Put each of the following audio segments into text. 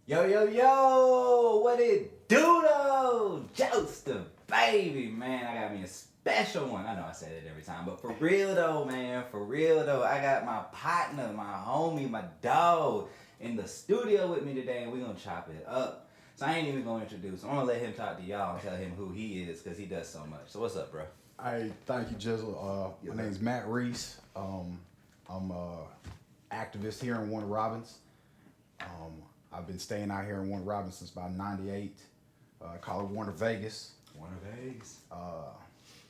Yo, yo, yo, what it do though? Jokesta, baby, man, I got me a special one. I know I say it every time, but for real though, man, for real though, I got my partner, my homie, my dog in the studio with me today, and we gonna chop it up. So I ain't even gonna introduce him. I'm gonna let him talk to y'all and tell him who he is, because he does so much. So what's up, bro? Hey, thank you, Jizzle. Yes, My sir. name's Matt Reis. I'm a activist here in Warner Robins. I've been staying out here in Warner Robins since about '98. I call it Warner Vegas. Warner Vegas. I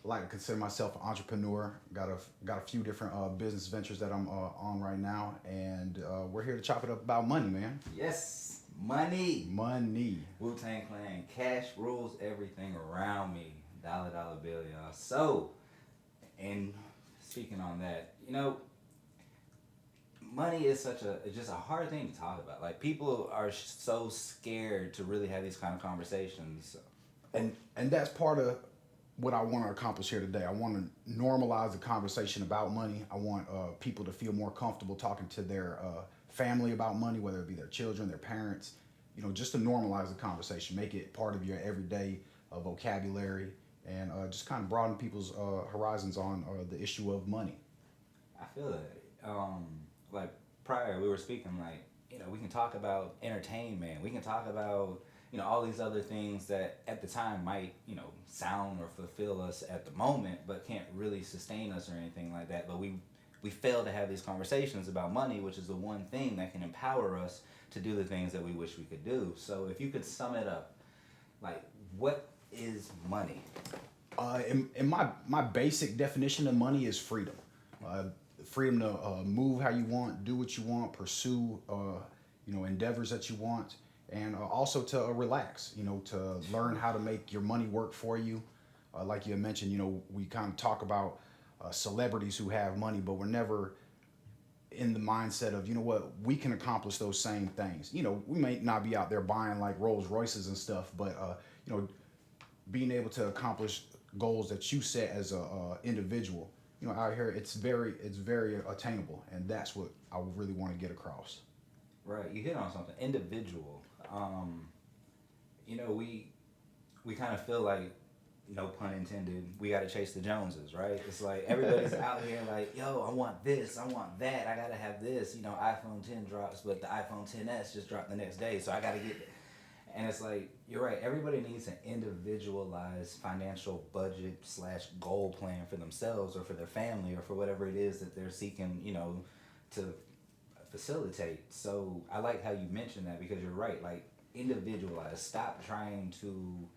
like to consider myself an entrepreneur. Got a few different business ventures that I'm on right now, and we're here to chop it up about money, man. Yes, money. Money. Wu-Tang Clan, cash rules everything around me. Dollar dollar bill, y'all. So, and speaking on that, money is it's just a hard thing to talk about. Like people are so scared to really have these kind of conversations. And that's part of what I want to accomplish here today. I want to normalize the conversation about money. I want people to feel more comfortable talking to their family about money, whether it be their children, their parents. Just to normalize the conversation, make it part of your everyday vocabulary, and just kind of broaden people's horizons on the issue of money. I feel it. Like prior, we were speaking like, we can talk about entertainment. We can talk about, all these other things that at the time might, sound or fulfill us at the moment, but can't really sustain us or anything like that. But we fail to have these conversations about money, which is the one thing that can empower us to do the things that we wish we could do. So if you could sum it up, like, what is money? In my basic definition of money is freedom. Freedom to move how you want, do what you want, pursue endeavors that you want, and also to relax. To learn how to make your money work for you. Like you had mentioned, we kind of talk about celebrities who have money, but we're never in the mindset of, we can accomplish those same things. We may not be out there buying like Rolls Royces and stuff, but being able to accomplish goals that you set as a individual, out here, it's very attainable, and that's what I really want to get across. Right, you hit on something. Individual. We kind of feel like, no pun intended, we got to chase the Joneses, right? It's like everybody's out here like, yo, I want this, I want that, I got to have this. iPhone 10 drops, but the iPhone 10s just dropped the next day, so I got to get it. And it's like, you're right, everybody needs an individualized financial budget / goal plan for themselves or for their family or for whatever it is that they're seeking, to facilitate. So I like how you mentioned that, because you're right, like, individualize. Stop trying to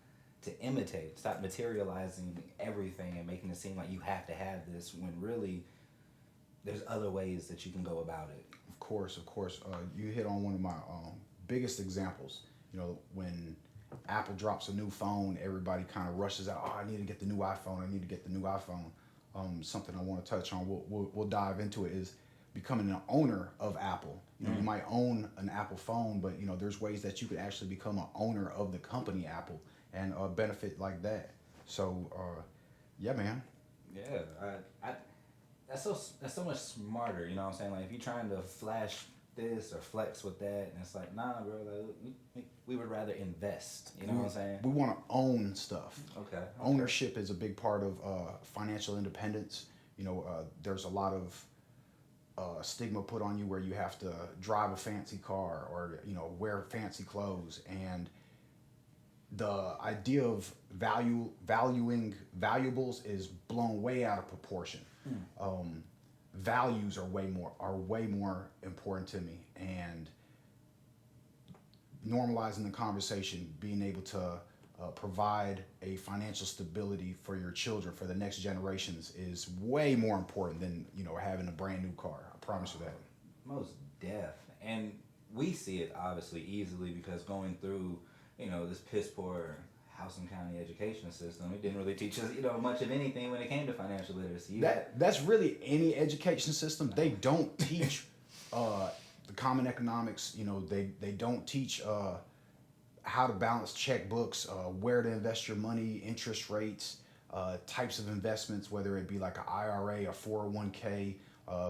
imitate. Stop materializing everything and making it seem like you have to have this, when really there's other ways that you can go about it. Of course. You hit on one of my biggest examples. When Apple drops a new phone, everybody kind of rushes out. Oh, I need to get the new iPhone. I need to get the new iPhone. Something I want to touch on. We'll dive into it. Is becoming an owner of Apple. You might own an Apple phone, but there's ways that you could actually become an owner of the company Apple and benefit like that. So, yeah, man. Yeah, I that's so much smarter. You know what I'm saying? Like, if you're trying to flash this or flex with that, and it's like, nah, bro. Like, we would rather invest. You know what I'm saying? We want to own stuff. Okay. Ownership is a big part of financial independence. There's a lot of stigma put on you where you have to drive a fancy car or wear fancy clothes, and the idea of valuing valuables is blown way out of proportion. Values are way more important to me, and normalizing the conversation, being able to provide a financial stability for your children, for the next generations, is way more important than having a brand new car. I promise you that. Most deaf. And we see it obviously easily, because going through this piss poor Houston County education system, it didn't really teach us much of anything when it came to financial literacy. That's really any education system. They don't teach the common economics. They don't teach how to balance checkbooks, where to invest your money, interest rates, types of investments, whether it be like an IRA, a 401k,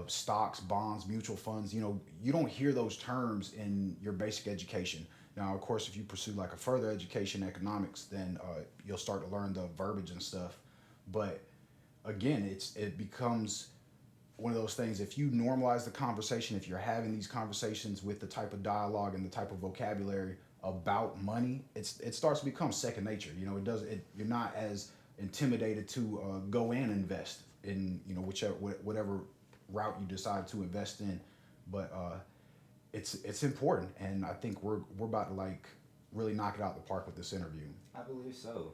stocks, bonds, mutual funds. You don't hear those terms in your basic education. Now, of course, if you pursue like a further education in economics, then you'll start to learn the verbiage and stuff. But again, it becomes one of those things. If you normalize the conversation, if you're having these conversations with the type of dialogue and the type of vocabulary about money, it starts to become second nature. You know, you're not as intimidated to go and invest in, you know, whatever route you decide to invest in. But it's important, and I think we're about to like really knock it out the park with this interview. I believe so.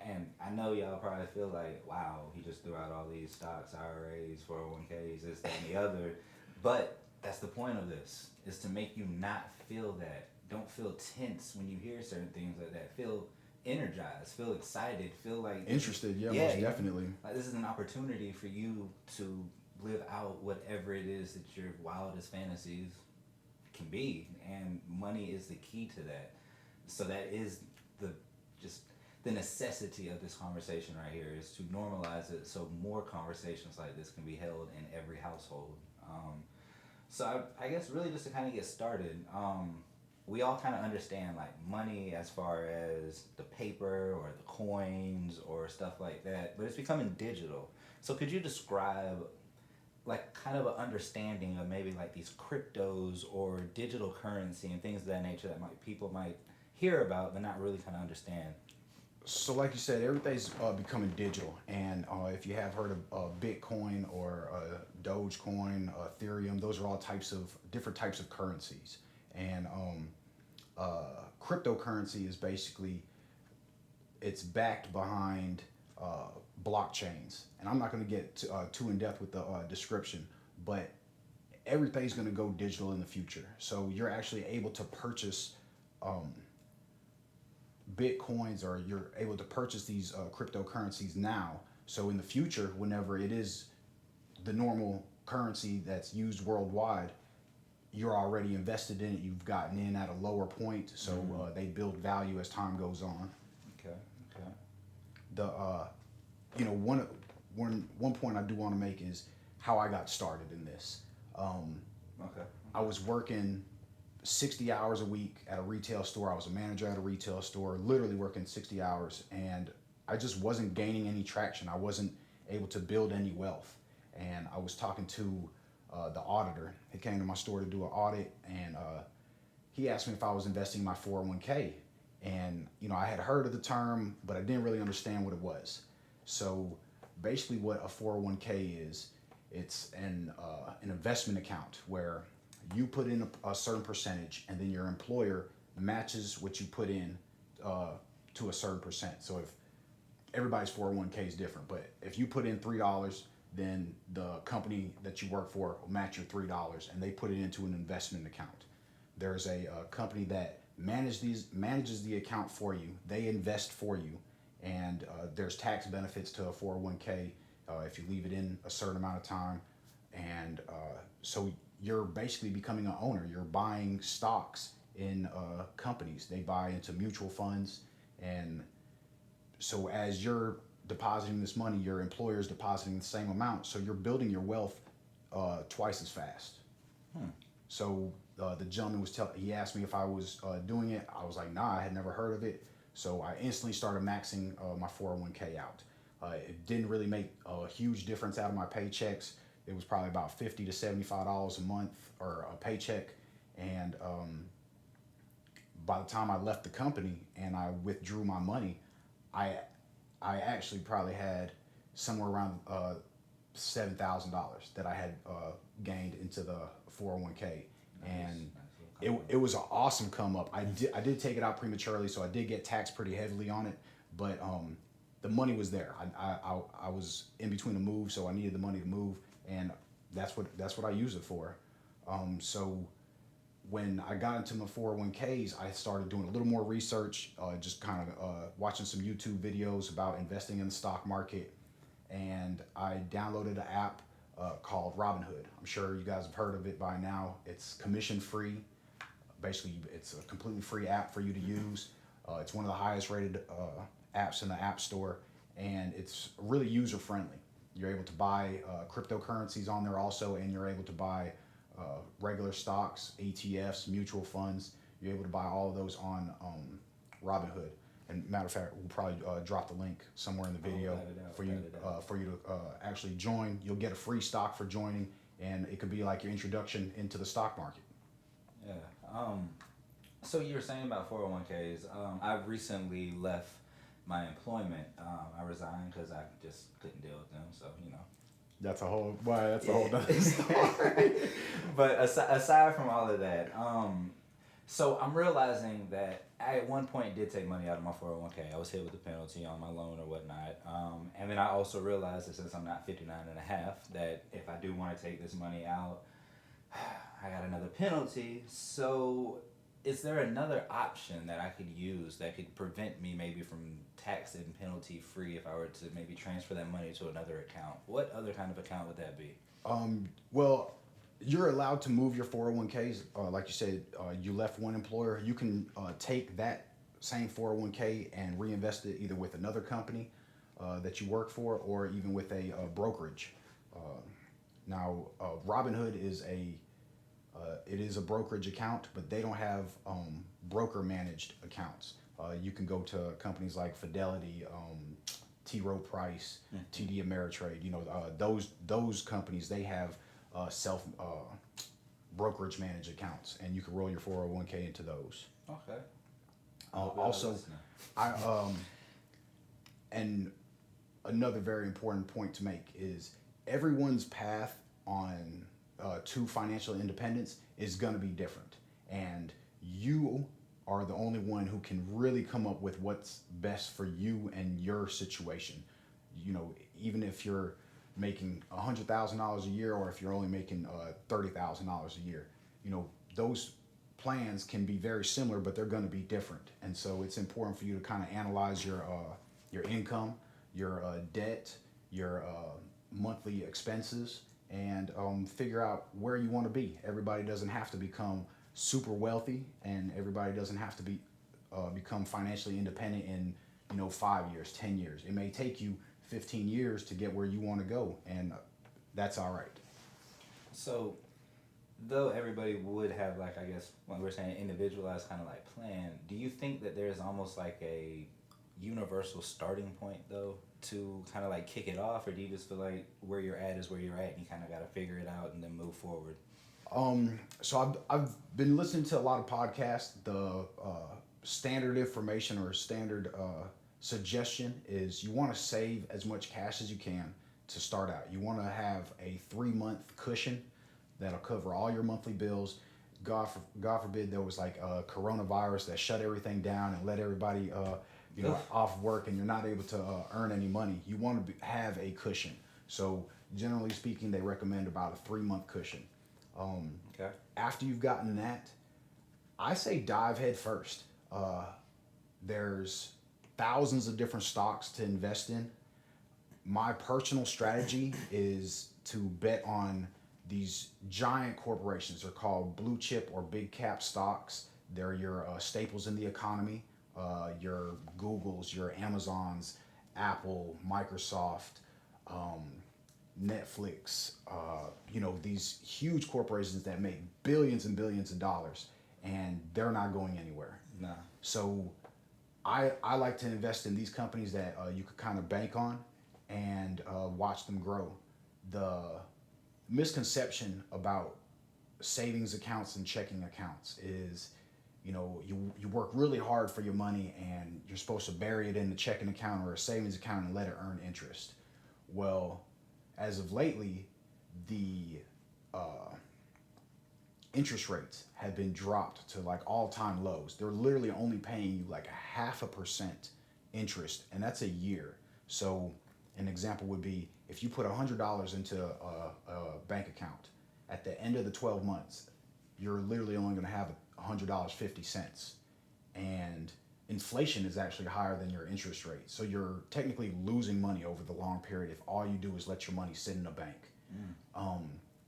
And I know y'all probably feel like, wow, he just threw out all these stocks, IRAs, 401ks, this, that, and the other. But that's the point of this, is to make you not feel that. Don't feel tense when you hear certain things like that. Feel energized, feel excited, feel like Interested, yeah, most definitely. Like this is an opportunity for you to live out whatever it is that your wildest fantasies can be, and money is the key to that. So that is the just the necessity of this conversation right here, is to normalize it so more conversations like this can be held in every household. So I guess really just to kind of get started, we all kind of understand like money as far as the paper or the coins or stuff like that, but it's becoming digital. So could you describe like kind of an understanding of maybe like these cryptos or digital currency and things of that nature that people might hear about but not really kind of understand? So, like you said, everything's becoming digital, and if you have heard of Bitcoin or Dogecoin, Ethereum, those are all different types of currencies. And cryptocurrency is basically, it's backed behind blockchains. And I'm not going to get too in depth with the description, but everything's going to go digital in the future. So you're actually able to purchase Bitcoins, or you're able to purchase these cryptocurrencies now. So in the future, whenever it is the normal currency that's used worldwide, you're already invested in it. You've gotten in at a lower point, so they build value as time goes on. Okay. The one point I do want to make is how I got started in this. Okay. I was working 60 hours a week at a retail store. I was a manager at a retail store, literally working 60 hours, and I just wasn't gaining any traction. I wasn't able to build any wealth. And I was talking to the auditor. He came to my store to do an audit, and he asked me if I was investing in my 401k. And, you know, I had heard of the term, but I didn't really understand what it was. So basically what a 401k is, it's an investment account where you put in a certain percentage, and then your employer matches what you put in to a certain percent. So if everybody's 401k is different, but if you put in $3, then the company that you work for will match your $3, and they put it into an investment account. There's a company that manages the account for you. They invest for you, and there's tax benefits to a 401k if you leave it in a certain amount of time. And so you're basically becoming an owner. You're buying stocks in companies. They buy into mutual funds, and so as you're depositing this money, your employer is depositing the same amount. So you're building your wealth twice as fast. So the gentleman he asked me if I was doing it. I was like, nah, I had never heard of it. So I instantly started maxing my 401k out. It didn't really make a huge difference out of my paychecks. It was probably about $50 to $75 a month or a paycheck. And by the time I left the company and I withdrew my money, I actually probably had somewhere around $7,000 that I had gained into the 401k. And it was an awesome come up. I did take it out prematurely, so I did get taxed pretty heavily on it, but the money was there. I was in between a move, so I needed the money to move, and that's what I use it for. So when I got into my 401ks, I started doing a little more research, just kind of watching some YouTube videos about investing in the stock market, and I downloaded an app called Robinhood. I'm sure you guys have heard of it by now. It's commission free. Basically, it's a completely free app for you to use. It's one of the highest rated apps in the App Store, and it's really user friendly. You're able to buy cryptocurrencies on there also, and you're able to buy regular stocks, ETFs, mutual funds. You're able to buy all of those on Robinhood. And matter of fact, we'll probably drop the link somewhere in the video for you to actually join. You'll get a free stock for joining, and it could be like your introduction into the stock market. Yeah. So you were saying about 401ks. I recently left my employment. I resigned because I just couldn't deal with them. So That's a whole other story. But aside from all of that, so I'm realizing that I at one point did take money out of my 401k. I was hit with a penalty on my loan or whatnot. And then I also realized that since I'm not 59 and a half, that if I do want to take this money out, I got another penalty. So is there another option that I could use that could prevent me maybe from tax and penalty free if I were to maybe transfer that money to another account? What other kind of account would that be? Well, you're allowed to move your 401ks. Like you said, you left one employer. You can take that same 401k and reinvest it either with another company that you work for or even with a brokerage. Now, Robinhood is a brokerage account, but they don't have broker managed accounts. You can go to companies like Fidelity, T. Rowe Price, TD Ameritrade. Those companies, they have self brokerage managed accounts, and you can roll your 401k into those. Okay. Also, and another very important point to make is everyone's path on to financial independence is going to be different, and you are the only one who can really come up with what's best for you and your situation. Even if you're making $100,000 a year, or if you're only making $30,000 a year, those plans can be very similar, but they're going to be different. And so it's important for you to kind of analyze your income, your debt, your monthly expenses, and figure out where you want to be. Everybody doesn't have to become super wealthy, and everybody doesn't have to become financially independent in 5 years, 10 years. It may take you 15 years to get where you want to go, and that's all right. So, though everybody would have, like, I guess, when we're saying individualized kind of like plan, do you think that there's almost like a universal starting point, though, to kind of like kick it off, or do you just feel like where you're at is where you're at and you kind of got to figure it out and then move forward? So I've been listening to a lot of podcasts. The standard information or standard suggestion is you want to save as much cash as you can to start out. You want to have a 3-month cushion that'll cover all your monthly bills. God forbid there was like a coronavirus that shut everything down and let everybody off work, and you're not able to earn any money. You want to have a cushion. So generally speaking, they recommend about a 3-month cushion. Okay. After you've gotten that, I say dive head first. There's thousands of different stocks to invest in. My personal strategy is to bet on these giant corporations. They're called blue chip or big cap stocks. They're your staples in the economy, your Googles, your Amazons, Apple, Microsoft, Netflix, these huge corporations that make billions and billions of dollars, and they're not going anywhere. Nah. So I like to invest in these companies that you could kind of bank on and watch them grow. The misconception about savings accounts and checking accounts is, you work really hard for your money and you're supposed to bury it in the checking account or a savings account and let it earn interest. Well, as of lately, the interest rates have been dropped to like all-time lows. They're literally only paying you like 0.5% interest, and that's a year. So an example would be if you put $100 into a bank account, at the end of the 12 months, you're literally only going to have $100.50. And inflation is actually higher than your interest rate. So you're technically losing money over the long period if all you do is let your money sit in a bank.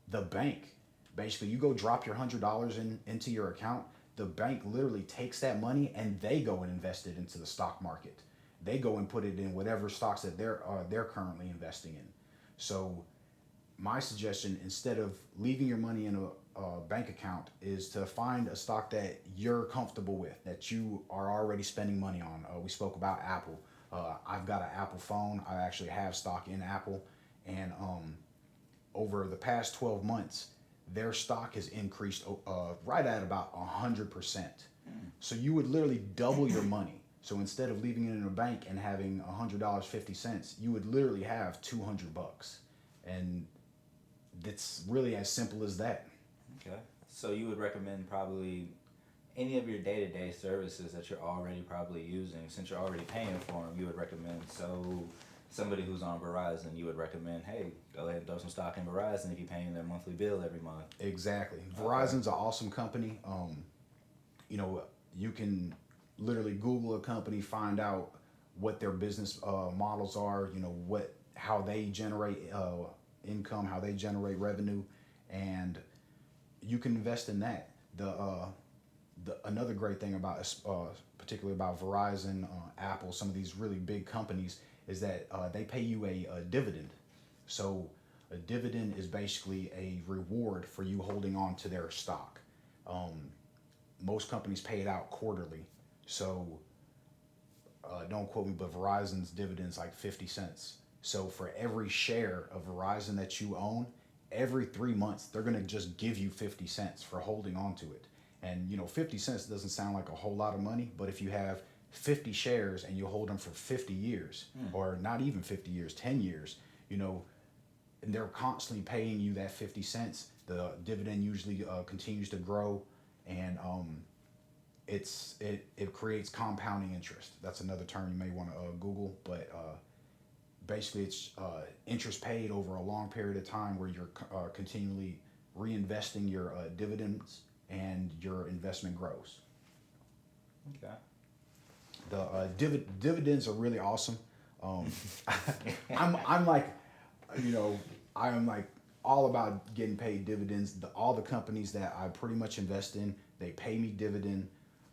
The bank, basically, you go drop your $100 into your account, the bank literally takes that money and they go and invest it into the stock market. They go and put it in whatever stocks that they're currently investing in. So my suggestion, instead of leaving your money in bank account is to find a stock that you're comfortable with, that you are already spending money on. We spoke about Apple. I've got an Apple phone. I actually have stock in Apple, and over the past 12 months, their stock has increased right at about 100%. So you would literally double your money. So instead of leaving it in a bank and having $100.50, you would literally have $200, and it's really as simple as that. Okay. So you would recommend probably any of your day-to-day services that you're already probably using, since you're already paying for them, you would recommend, so somebody who's on Verizon, you would recommend, hey, go ahead and throw some stock in Verizon if you're paying their monthly bill every month. Exactly. Verizon's an awesome company. You know, you can literally Google a company, find out what their business models are, you know, how they generate income, how they generate revenue, and you can invest in that. Another great thing about particularly about Verizon, Apple, some of these really big companies, is that they pay you a dividend. So a dividend is basically a reward for you holding on to their stock. Most companies pay it out quarterly. So don't quote me, but Verizon's dividend's like 50 cents. So for every share of Verizon that you own, every 3 months, they're going to just give you 50 cents for holding on to it. And, you know, 50 cents doesn't sound like a whole lot of money, but if you have 50 shares and you hold them for 50 years, or not even 50 years, 10 years, you know, and they're constantly paying you that 50 cents, the dividend usually continues to grow, and it creates compounding interest. That's another term you may want to Google, but basically it's interest paid over a long period of time where you're continually reinvesting your dividends, and your investment grows. Okay. The dividends are really awesome. I'm like, you know, I'm like all about getting paid dividends. All the companies that I pretty much invest in, they pay me dividend,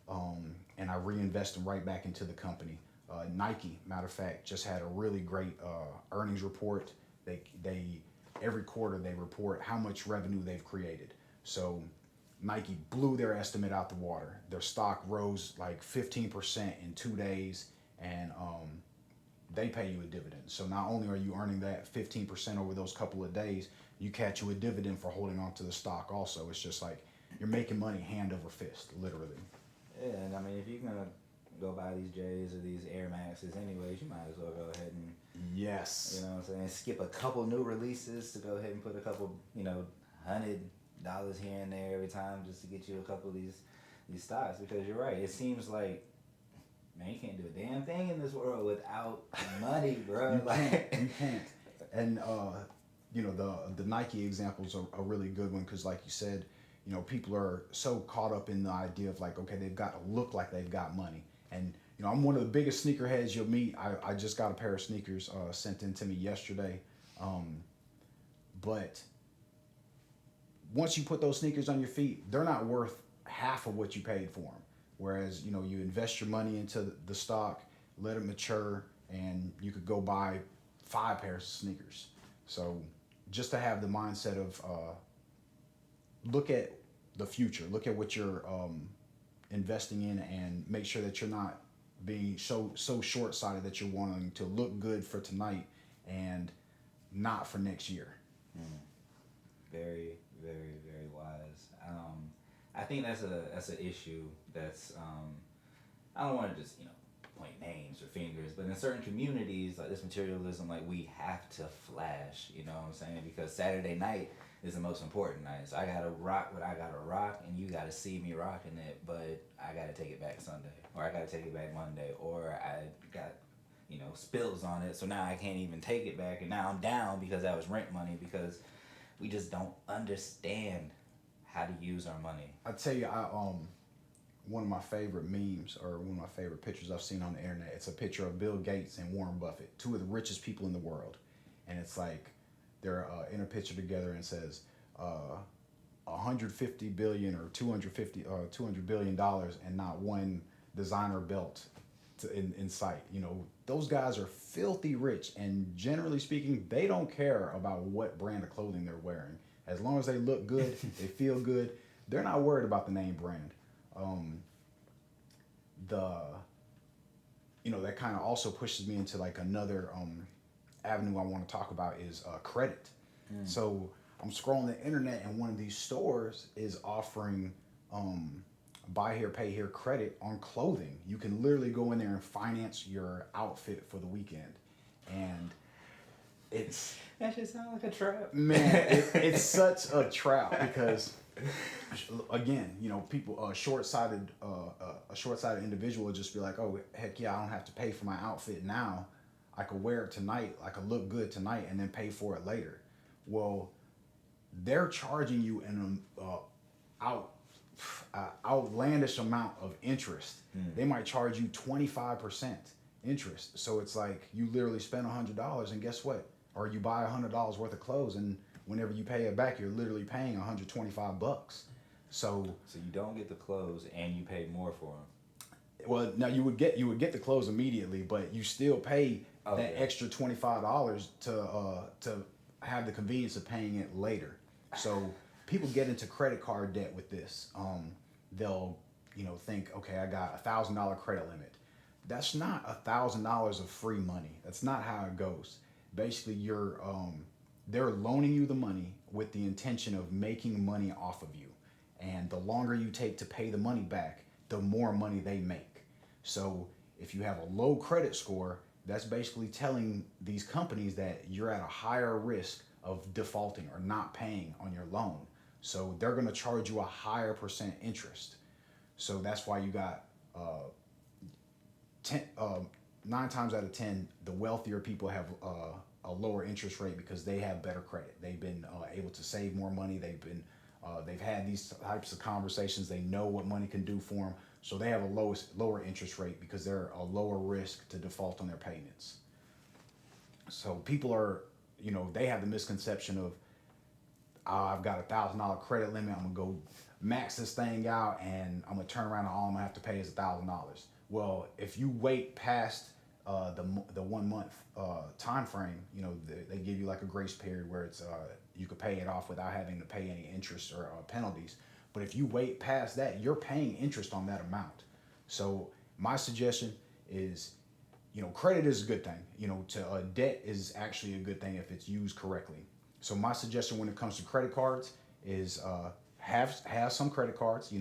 and I reinvest them right back into the company. Nike, matter of fact, just had a really great earnings report. They every quarter they report how much revenue they've created. So Nike blew their estimate out the water. Their stock rose like 15% in 2 days, and they pay you a dividend. So not only are you earning that 15% over those couple of days, you catch you a dividend for holding on to the stock also. It's just like you're making money hand over fist, literally. Yeah, and I mean, if you're going to go buy these J's or these Air Maxes anyways, you might as well go ahead and, yes, you know what I'm saying, skip a couple new releases to go ahead and put a couple, you know, $100 here and there every time just to get you a couple of these stocks, because you're right. It seems like, man, you can't do a damn thing in this world without money, bro. You can't. And you know, the Nike example is a really good one, because like you said, you know, people are so caught up in the idea of like, okay, they've got to look like they've got money. And you know, I'm one of the biggest sneakerheads you'll meet. I just got a pair of sneakers sent in to me yesterday, but once you put those sneakers on your feet, they're not worth half of what you paid for them. Whereas, you know, you invest your money into the stock, let it mature, and you could go buy 5 pairs of sneakers. So just to have the mindset of look at the future, look at what you're investing in, and make sure that you're not being so short-sighted that you're wanting to look good for tonight and not for next year. Very, very, very wise. I think that's an issue that's I don't want to just, you know, point names or fingers, but in certain communities like this materialism, like we have to flash, you know what I'm saying? Because Saturday night is the most important night. So I gotta rock what I gotta rock, and you gotta see me rocking it, but I gotta take it back Sunday, or I gotta take it back Monday, or I got, you know, spills on it, so now I can't even take it back, and now I'm down because that was rent money, because we just don't understand how to use our money. I tell you, one of my favorite memes, or one of my favorite pictures I've seen on the internet, it's a picture of Bill Gates and Warren Buffett, 2 of the richest people in the world. And it's like they're in a picture together, and it says 150 billion or 200 billion dollars, and not one designer belt in sight. You know, those guys are filthy rich, and generally speaking, they don't care about what brand of clothing they're wearing. As long as they look good, they feel good, they're not worried about the name brand. That kind of also pushes me into like another avenue I want to talk about is credit. So I'm scrolling the internet and one of these stores is offering buy here, pay here credit on clothing. You can literally go in there and finance your outfit for the weekend. And it's That shit sound like a trap. man, it's such a trap because again, people a short-sighted individual would just be like, oh heck yeah, I don't have to pay for my outfit now. I could wear it tonight, I could look good tonight, and then pay for it later. Well, they're charging you an outlandish amount of interest. They might charge you 25% interest. So it's like you literally spend $100, and guess what? Or you buy $100 worth of clothes, and whenever you pay it back, you're literally paying $125. So you don't get the clothes and you pay more for them. Well, now you would get the clothes immediately, but you still pay that extra $25 to have the convenience of paying it later. So people get into credit card debt with this. They'll think, okay, I got $1,000 credit limit. That's not $1,000 of free money. That's not how it goes. Basically, they're loaning you the money with the intention of making money off of you, and the longer you take to pay the money back, the more money they make. So if you have a low credit score, that's basically telling these companies that you're at a higher risk of defaulting or not paying on your loan. So they're going to charge you a higher percent interest. So that's why you got 9 times out of 10, the wealthier people have a lower interest rate because they have better credit. They've been able to save more money. They've had these types of conversations. They know what money can do for them. So they have a lower interest rate because they're a lower risk to default on their payments. So people are, they have the misconception of, I've got $1,000 credit limit. I'm gonna go max this thing out, and I'm gonna turn around and all I'm gonna have to pay is $1,000. Well, if you wait past the 1 month time frame, they give you like a grace period where it's you could pay it off without having to pay any interest or penalties. But if you wait past that, you're paying interest on that amount. So my suggestion is, credit is a good thing. Debt is actually a good thing if it's used correctly. So my suggestion when it comes to credit cards is have some credit cards.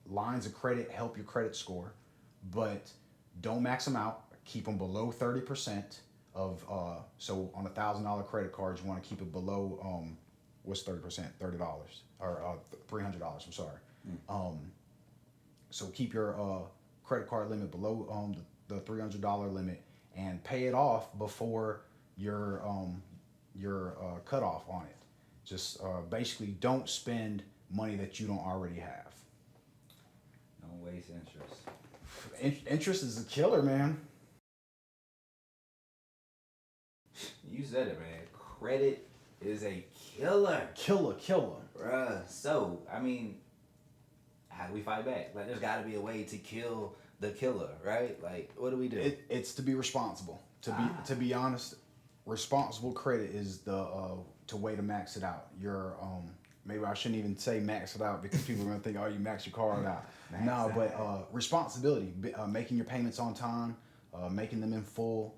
Lines of credit help your credit score, but don't max them out. Keep them below 30% of. So on $1,000 credit card, you want to keep it below. What's 30%? $30 or $300. I'm sorry. So keep your credit card limit below the $300 limit and pay it off before your cutoff on it. Just basically don't spend money that you don't already have. Don't waste interest. Interest is a killer, man. You said it, man. Credit is a killer. Killer. Bruh. So, how do we fight back? Like, there's got to be a way to kill the killer, right? Like, what do we do? It's to be responsible. To be honest, responsible credit is the way to max it out. Maybe I shouldn't even say max it out because people are gonna think, oh, you max your card out. No, but responsibility, making your payments on time, making them in full.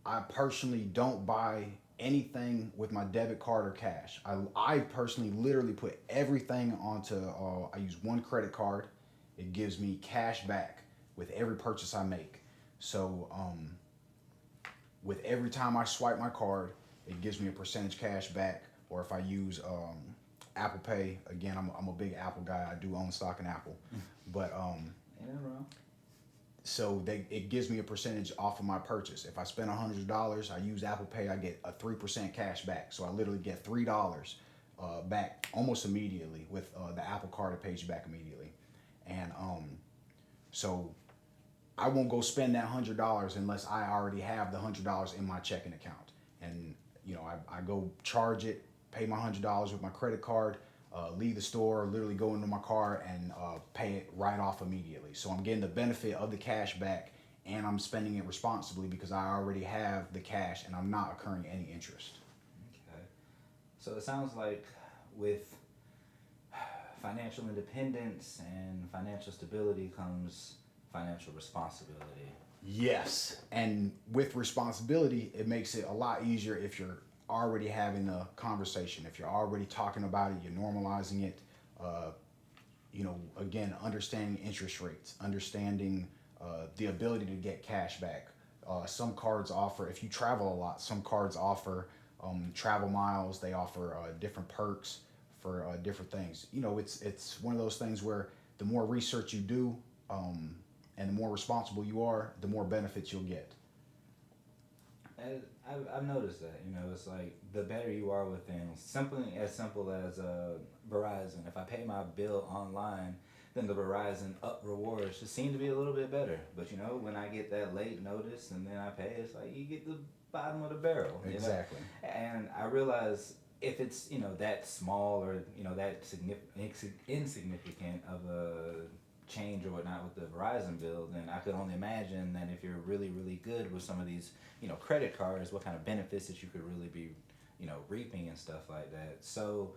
I personally don't buy anything with my debit card or cash. I personally literally put everything onto. I use one credit card. It gives me cash back with every purchase I make. So with every time I swipe my card, it gives me a percentage cash back. Or if I use Apple Pay, again, I'm a big Apple guy. I do own stock in Apple, but ain't that wrong? So it gives me a percentage off of my purchase. If I spend $100, I use Apple Pay, I get a 3% cash back. So I literally get $3 back almost immediately with the Apple Card. It pays you back immediately, and so I won't go spend that $100 unless I already have the $100 in my checking account. And I go charge it, pay my $100 with my credit card, leave the store, literally go into my car and pay it right off immediately. So I'm getting the benefit of the cash back, and I'm spending it responsibly because I already have the cash and I'm not incurring any interest. Okay. So it sounds like with financial independence and financial stability comes financial responsibility. Yes, and with responsibility, it makes it a lot easier if you're already having the conversation, if you're already talking about it, you're normalizing it. Uh, again, understanding interest rates, understanding the ability to get cash back. Some cards offer, if you travel a lot, some cards offer travel miles. They offer different perks for different things. It's one of those things where the more research you do, and the more responsible you are, the more benefits you'll get. And I've noticed that, it's like the better you are with things. Something as simple as Verizon. If I pay my bill online, then the Verizon up rewards just seem to be a little bit better. But when I get that late notice and then I pay, it's like you get the bottom of the barrel. Exactly. And I realize if it's that small or that insignificant of a change or whatnot with the Verizon bill, then I could only imagine that if you're really, really good with some of these, credit cards, what kind of benefits that you could really be, reaping and stuff like that. So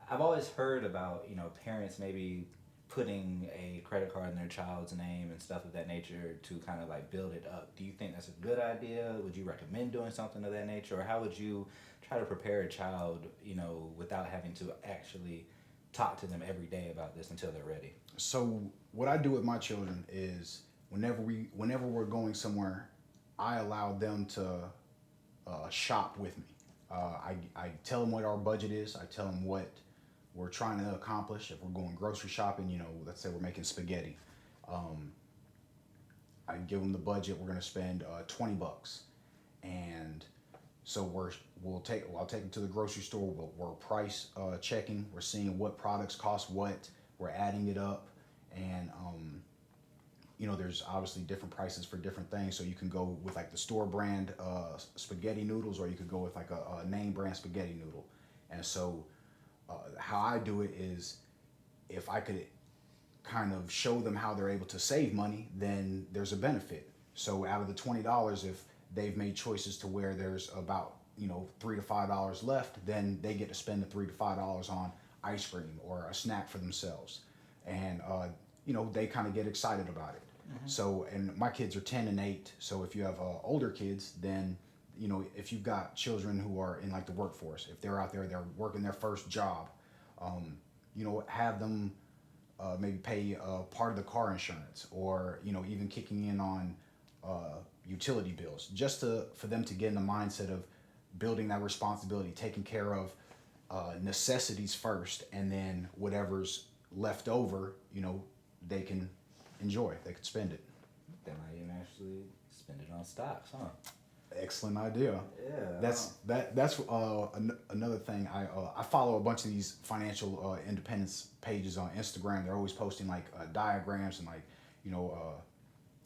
I've always heard about, parents maybe putting a credit card in their child's name and stuff of that nature to kind of like build it up. Do you think that's a good idea? Would you recommend doing something of that nature? Or how would you try to prepare a child, without having to actually talk to them every day about this until they're ready? So what I do with my children is whenever we're going somewhere, I allow them to shop with me. I tell them what our budget is. I tell them what we're trying to accomplish. If we're going grocery shopping, let's say we're making spaghetti. Um, I give them the budget. We're going to spend $20, and so I'll take them to the grocery store. We're price checking. We're seeing what products cost what. We're adding it up, and there's obviously different prices for different things. So you can go with like the store brand spaghetti noodles, or you could go with like a name brand spaghetti noodle. And so how I do it is, if I could kind of show them how they're able to save money, then there's a benefit. So out of the $20, if they've made choices to where there's about $3 to $5 left, then they get to spend the $3 to $5 on ice cream or a snack for themselves, and they kind of get excited about it. Mm-hmm. So, and my kids are 10 and 8. So if you have older kids, then if you've got children who are in like the workforce, if they're out there, they're working their first job, have them maybe pay part of the car insurance, or even kicking in on utility bills, just for them to get in the mindset of building that responsibility, taking care of necessities first, and then whatever's left over, they can enjoy, they can spend it. They might even actually spend it on stocks, huh? Excellent idea. Yeah. That's another thing. I follow a bunch of these financial independence pages on Instagram. They're always posting like diagrams and like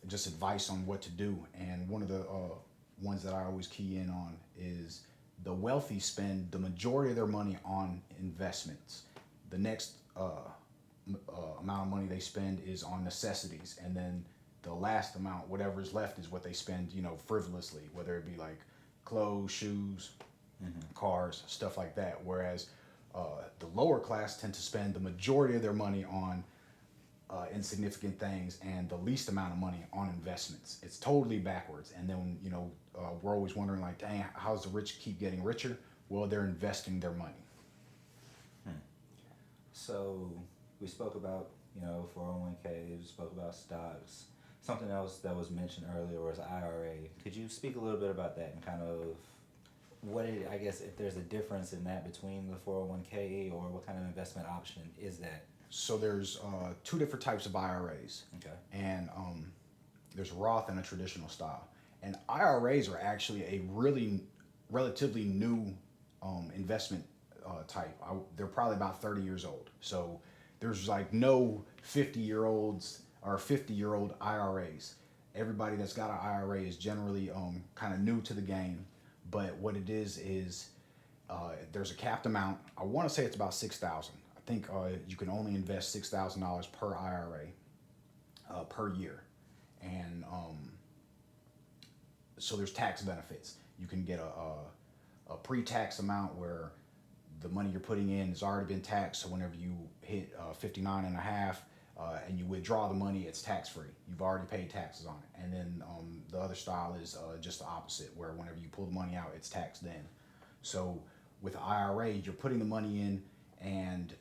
just advice on what to do. And one of the ones that I always key in on is the wealthy spend the majority of their money on investments. The next amount of money they spend is on necessities, and then the last amount, whatever's left, is what they spend, frivolously, whether it be like clothes, shoes, mm-hmm. cars, stuff like that. Whereas the lower class tend to spend the majority of their money on insignificant things and the least amount of money on investments. It's totally backwards. And then, we're always wondering like, dang, how's the rich keep getting richer? Well, they're investing their money. So we spoke about, 401k, we spoke about stocks. Something else that was mentioned earlier was IRA. Could you speak a little bit about that and kind of I guess if there's a difference in that between the 401k, or what kind of investment option is that? So there's two different types of IRAs. Okay. And there's Roth and a traditional style. And IRAs are actually a relatively new investment type. They're probably about 30 years old. So there's like no 50-year-olds or 50-year-old IRAs. Everybody that's got an IRA is generally kind of new to the game. But what it is there's a capped amount. I want to say it's about $6,000. I think you can only invest $6,000 per IRA per year. And so there's tax benefits. You can get a pre-tax amount where the money you're putting in has already been taxed. So whenever you hit 59 and a half and you withdraw the money, it's tax free. You've already paid taxes on it. And then the other style is just the opposite, where whenever you pull the money out, it's taxed then. So with IRA, you're putting the money in, and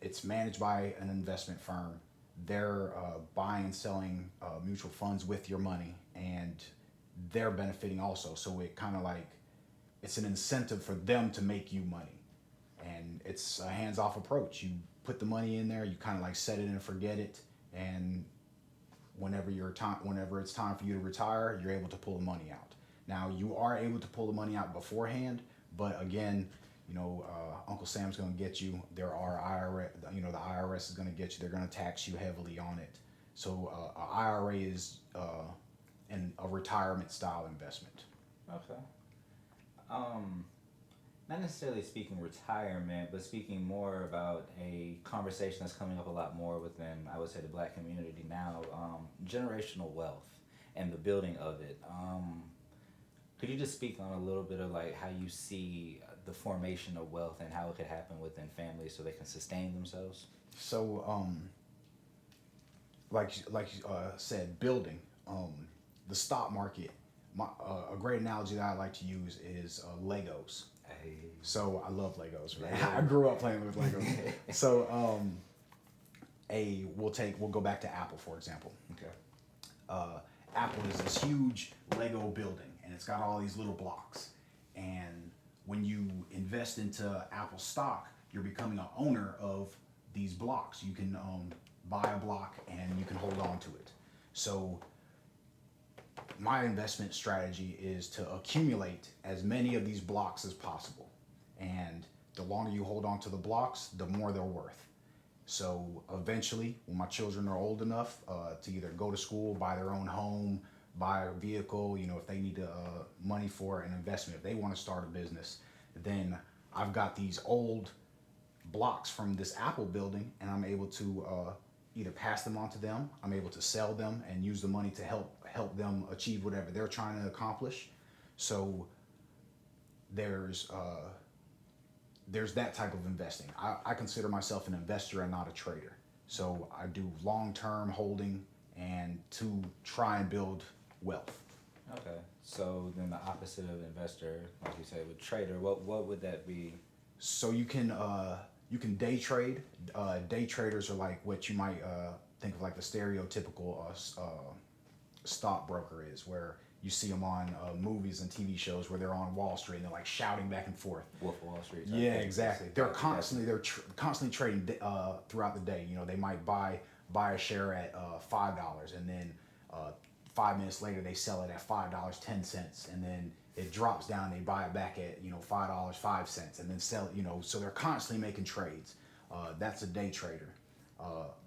it's managed by an investment firm. They're buying and selling mutual funds with your money, and they're benefiting also. So it kind of like, it's an incentive for them to make you money. And it's a hands-off approach. You put the money in there, you kind of like set it and forget it, and whenever it's time for you to retire, you're able to pull the money out. Now, you are able to pull the money out beforehand, but again, Uncle Sam's going to get you. There are IRS, the IRS is going to get you. They're going to tax you heavily on it. So a IRA is a retirement style investment. Okay. Not necessarily speaking retirement, but speaking more about a conversation that's coming up a lot more within, I would say, the Black community now, generational wealth and the building of it. Could you just speak on a little bit of like how you see the formation of wealth and how it could happen within families so they can sustain themselves? So, like you said, building the stock market. A great analogy that I like to use is Legos. Hey. So I love Legos, right? I grew up playing with Legos. So we'll go back to Apple, for example. Okay. Apple is this huge Lego building, and it's got all these little blocks. And when you invest into Apple stock, you're becoming an owner of these blocks. You can buy a block and you can hold on to it. So my investment strategy is to accumulate as many of these blocks as possible. And the longer you hold on to the blocks, the more they're worth. So eventually, when my children are old enough to either go to school, buy their own home, buy a vehicle, if they need money for an investment, if they want to start a business, then I've got these old blocks from this Apple building, and I'm able to either pass them on to them, I'm able to sell them and use the money to help them achieve whatever they're trying to accomplish. So there's that type of investing. I consider myself an investor and not a trader. So I do long-term holding and to try and build wealth. Okay. So then the opposite of investor, like you said, with trader, what would that be? So you can day trade. Day traders are like what you might think of like the stereotypical stockbroker is, where you see them on movies and TV shows where they're on Wall Street and they're like shouting back and forth. Wolf of Wall Street. Yeah, exactly. They're constantly trading throughout the day. They might buy a share at $5, and then 5 minutes later they sell it at $5.10, and then it drops down. They buy it back at $5.05, and then sell it. So they're constantly making trades. That's a day trader.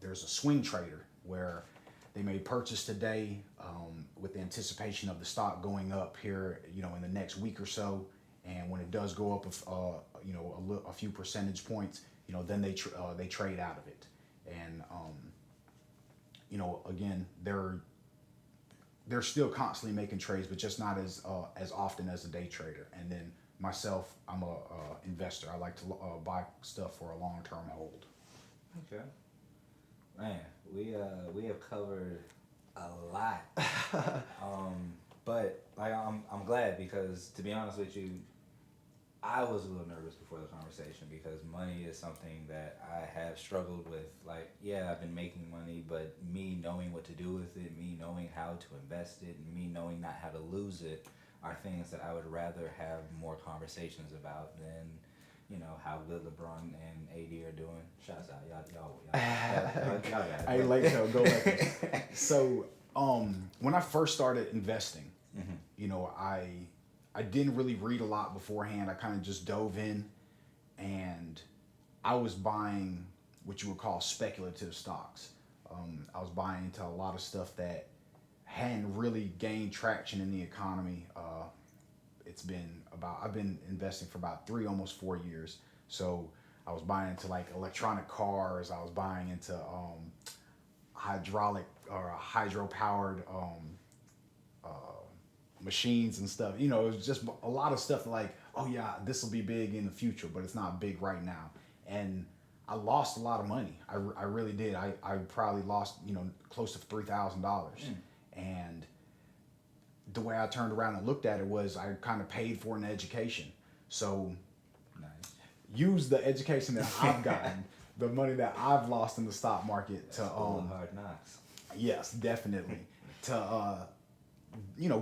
There's a swing trader where they may purchase today with the anticipation of the stock going up here, in the next week or so. And when it does go up, a few percentage points, then they trade out of it. And again, they're still constantly making trades, but just not as often as a day trader. And then myself, I'm a investor. I like to buy stuff for a long-term hold. Okay. Man, we have covered a lot. But like I'm glad, because to be honest with you, I was a little nervous before the conversation, because money is something that I have struggled with. Like, yeah, I've been making money, but me knowing what to do with it, me knowing how to invest it, and me knowing not how to lose it are things that I would rather have more conversations about than, how good LeBron and AD are doing. Shouts out, y'all got it. I like to go like So, when I first started investing, I didn't really read a lot beforehand. I kind of just dove in, and I was buying what you would call speculative stocks. I was buying into a lot of stuff that hadn't really gained traction in the economy. I've been investing for about almost 4 years. So I was buying into like electronic cars. I was buying into hydraulic or hydro-powered machines and stuff. It was just a lot of stuff like oh yeah, this will be big in the future, but it's not big right now. And I lost a lot of money. I really did. I probably lost, close to $3,000. And the way I turned around and looked at it was I kind of paid for an education. So Nice. use the education that I've gotten, the money that I've lost in the stock market to hard knocks. yes, definitely. To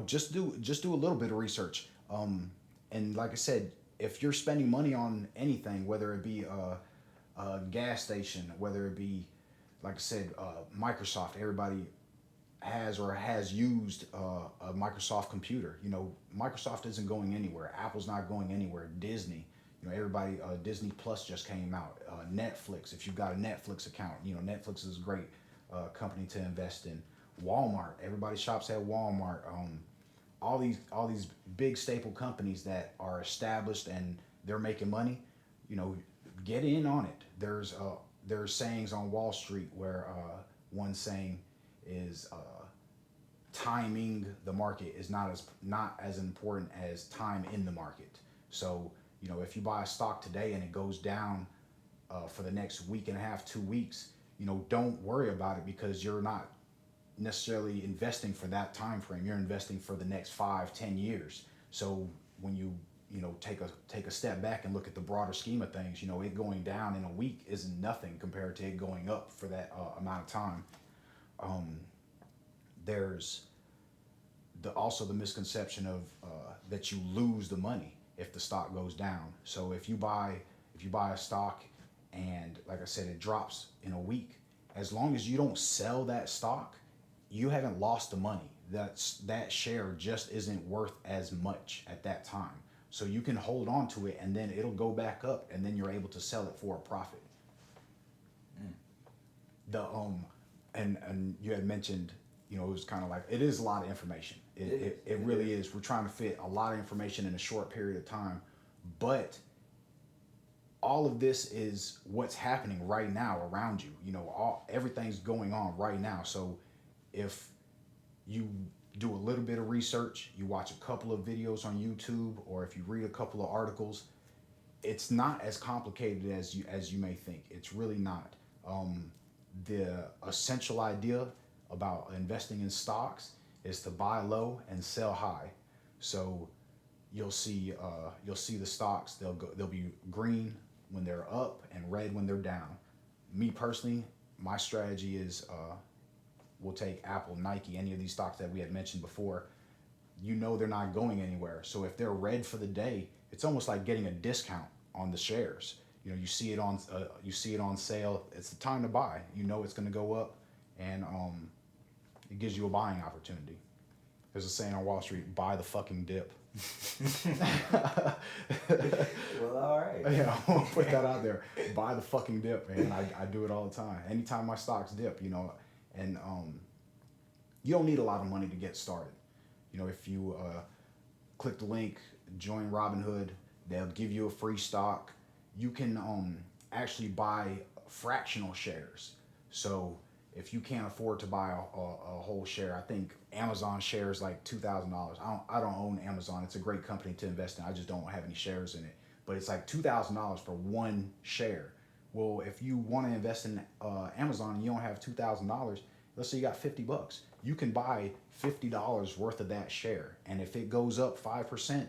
just do a little bit of research. And like I said, if you're spending money on anything, whether it be a gas station, whether it be, like I said, Microsoft, everybody has used a Microsoft computer. Microsoft isn't going anywhere. Apple's not going anywhere. Disney, everybody, Disney Plus just came out. Netflix, if you've got a Netflix account, Netflix is a great company to invest in. Walmart, everybody shops at Walmart. All these big staple companies that are established and they're making money, get in on it. There's sayings on Wall Street where one saying is timing the market is not as important as time in the market. So if you buy a stock today and it goes down for the next week and a half, 2 weeks, don't worry about it, because you're not necessarily investing for that time frame. You're investing for the next 5-10 years. So when you take a step back and look at the broader scheme of things, it going down in a week isn't nothing compared to it going up for that amount of time. There's also the misconception of that you lose the money if the stock goes down. So if you buy a stock and, like I said, it drops in a week, as long as you don't sell that stock, you haven't lost the money. That share just isn't worth as much at that time. So you can hold on to it, and then it'll go back up, and then you're able to sell it for a profit. And you had mentioned, it was kind of like, it is a lot of information. It really is. We're trying to fit a lot of information in a short period of time, but all of this is what's happening right now around you. Everything's going on right now. So if you do a little bit of research, you watch a couple of videos on YouTube, or if you read a couple of articles, it's not as complicated as you may think. It's really not. The essential idea about investing in stocks is to buy low and sell high. So you'll see the stocks, they'll be green when they're up and red when they're down. Me personally, my strategy is we'll take Apple, Nike, any of these stocks that we had mentioned before. They're not going anywhere. So if they're red for the day, it's almost like getting a discount on the shares. You see it on sale. It's the time to buy. It's going to go up, and it gives you a buying opportunity. There's a saying on Wall Street: "Buy the fucking dip." Well, all right. Yeah, I'm gonna put that out there. Buy the fucking dip, man. I do it all the time. Anytime my stocks dip, and you don't need a lot of money to get started. If you click the link, join Robinhood, they'll give you a free stock. You can actually buy fractional shares. So if you can't afford to buy a whole share, I think Amazon shares like $2,000. I don't own Amazon. It's a great company to invest in. I just don't have any shares in it. But it's like $2,000 for one share. Well, if you want to invest in Amazon and you don't have $2,000, let's say you got $50, you can buy $50 worth of that share. And if it goes up 5%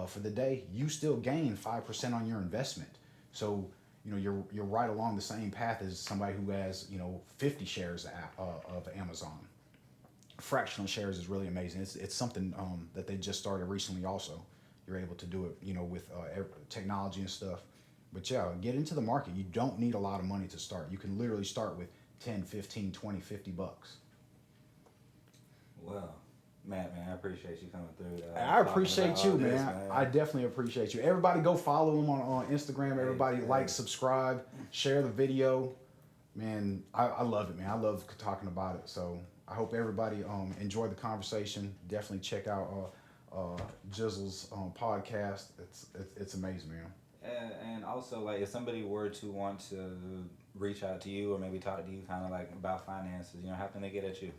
for the day, you still gain 5% on your investment. So you're right along the same path as somebody who has 50 shares of Amazon. Fractional shares is really amazing. It's something that they just started recently. Also, you're able to do it with technology and stuff. But yeah, get into the market. You don't need a lot of money to start. You can literally start with 10, 15, 20, $50. Well, Matt, man, I appreciate you coming through. I appreciate you, man. I definitely appreciate you. Everybody go follow him on Instagram. Everybody like, subscribe, share the video. Man, I love it, man. I love talking about it. So I hope everybody enjoyed the conversation. Definitely check out Jizzle's podcast. It's amazing, man. And also, like, if somebody were to want to reach out to you or maybe talk to you kind of like about finances, how can they get at you?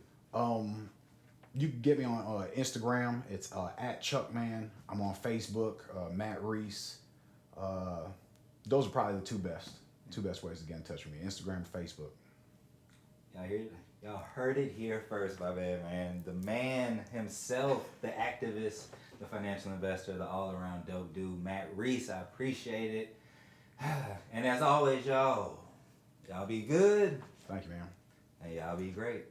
You can get me on Instagram. It's at Chuckman. I'm on Facebook, Matt Reis. Those are probably the two best ways to get in touch with me. Instagram and Facebook. Y'all heard it here first, my man. The man himself, the activist, the financial investor, the all-around dope dude, Matt Reis. I appreciate it. And as always, y'all be good. Thank you, man. And y'all be great.